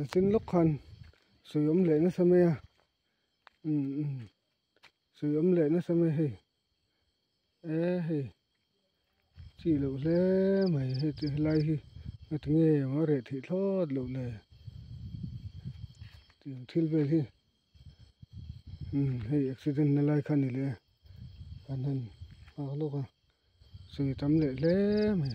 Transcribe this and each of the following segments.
tin lốc khăn sử dụng lệ nó xem à sử dụng lệ nó xem hay hay chỉ lộ lệ mày hay lại hi nó nghe mà rệt thì thốt lộ lệ tiếng thiêu về hi hay accident nó lại khăn này lệ khăn hơn lúc à sử tắm lệ lệ mày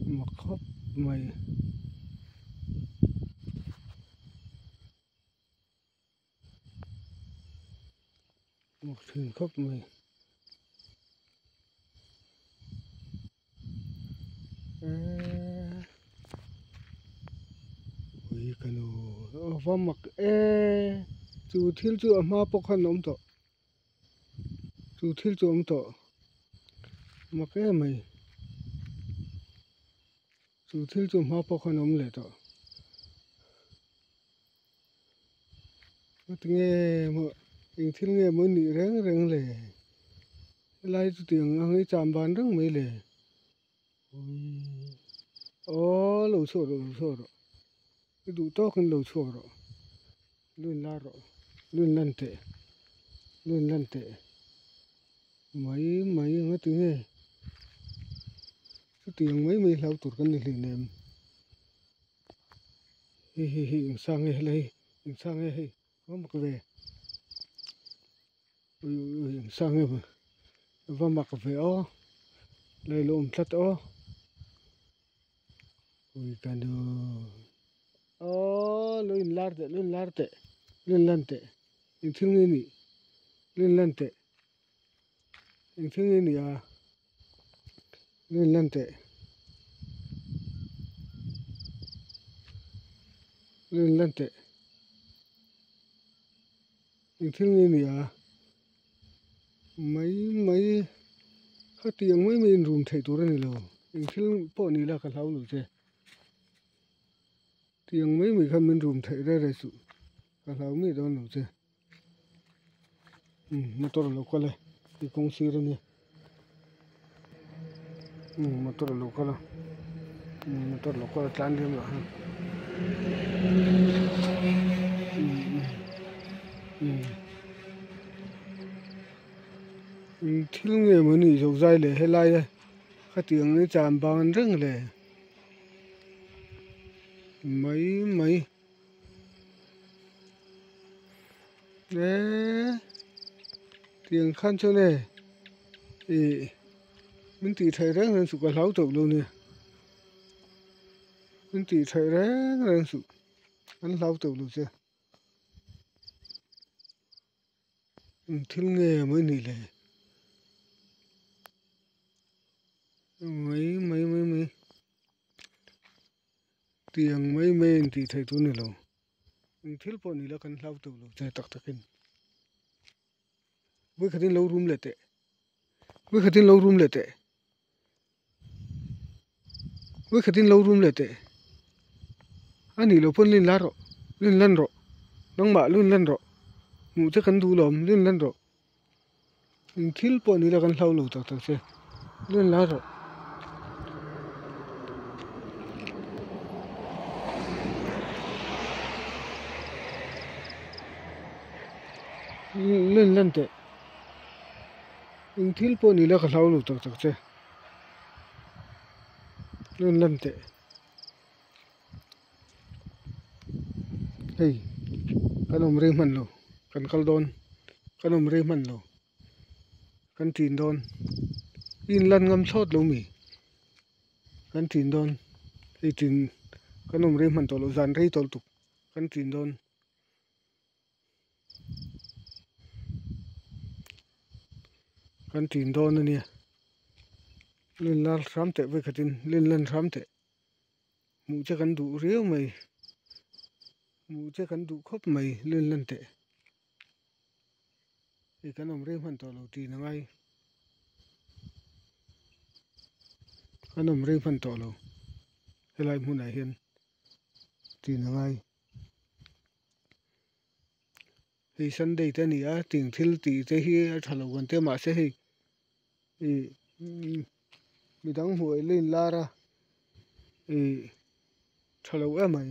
mặc khóc mày mặc thuyền khóc mày ui cano và mặc chú thiếu chú mà bốc khăn ông to chú thiếu chú ông to mặc mày chú thiếu chú mà bốc khăn ông lệ to nghe mà anh thiếu nghe mới nỉ ráng ráng lệ lại tiếng anh ấy chạm bàn ráng mấy lệ lẩu xô rồi cái đủ to con lẩu xô rồi luôn la rồi luôn lăn tệ mấy nó tiếng nghe cái tiếng mấy lau tụt con này liền em sang nghe lấy em sang nghe có một cái về em sang nghe mà và mặc về lấy lộn thắt ui cả đồ lên lăn tệ em thương nghe nị lên lăn tệ em thương nghe nị à lên lăn tệ em thương nghe nị à mấy các tiếng mấy mình rùm thầy tôi này rồi em thương bỏ nị là cái lâu rồi chứ tiếng mấy mình không mình rùm thầy ra đây sự cái lâu mấy đó rồi chứ motor local है ये कौन सी रन है motor local ट्रांड है ना thiếu nghề mới nghỉ dầu dây để hay lai đây các tiếng nó chạm bàn rất là mấy đấy tiếng khăn cho này thì mình chỉ thấy rất là sự có láo tục luôn nè mình chỉ thấy rất là sự ăn láo tục luôn chưa thiếu nghề mới nghỉ này mấy tiếng mấy men thì thấy tôi này rồi thiếu bọn này là cần láo tục luôn chơi tắc in với khả năng lâu room lệ tệ anh đi lâu phân lên lăn rồi nông mạ lên lăn rồi ngủ chắc cần đủ lắm lên lăn rồi thiếu bọn này là cần lâu tắc xe lên lá rồi lên lăn tệ thiếu bọn này là cần lâu tắc xe lên lăn tệ hey kan omre man lo kan kaldon kan omre man lo kan tin don in lan ngam sot lo mi kan tin don ei tin kan omre man to lo zan rei tol tuk kan tin don ani lên lan ram tệ với khatin lên lan ram tệ mu cha kan du riu mai mu che kan du khop mai lên lăn tệ thì kan omre man to lo ti na ngai kan omre man to lo helai mu na hian ti na ngai hi sunday te ni a ting thil ti te hi thalo gan te ma se hi mi dang huai lên la ra thalo em ai